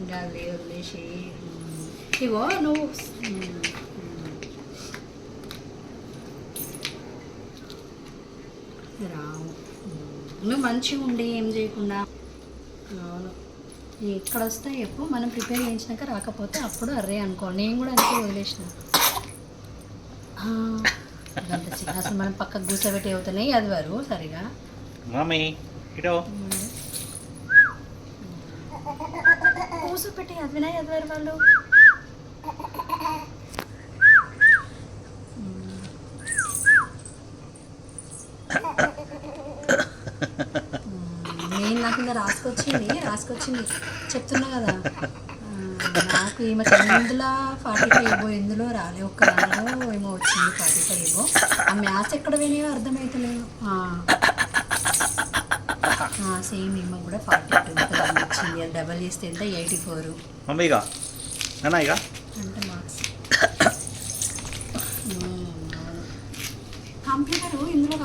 ఇంకా వదిలేసి ఇగో నువ్వు రావు, నువ్వు మంచిగా ఉండి ఏం చేయకుండా. అవును, ఎక్కడ వస్తాయి ఎప్పుడు మనం ప్రిపేర్ చేయించినాక రాకపోతే అప్పుడు అర్రే అనుకోండి. నేను కూడా అంతే వదిలేసిన. అసలు మనం పక్కకు కూర్చోబెట్టి అవుతున్నాయి అది వారు సరిగా కూర్చోబెట్టి అదినాయి అది వారు వాళ్ళు. నేను నాకు ఇంకా రాసుకొచ్చింది చెప్తున్నా కదా. నాకు ఈమె 45 ఎందులో రాలే, ఒక్క దానిలో ఏమో వచ్చింది 45. ఆ మ్యాథ్స్ ఎక్కడ పోయినాయో అర్థమవుతలేదు. సేమ్ ఈమె కూడా 42 వచ్చింది. అది డబల్ చేస్తే ఎంత 84 అంటే మార్క్స్. కంప్యూటర్ ఇందులో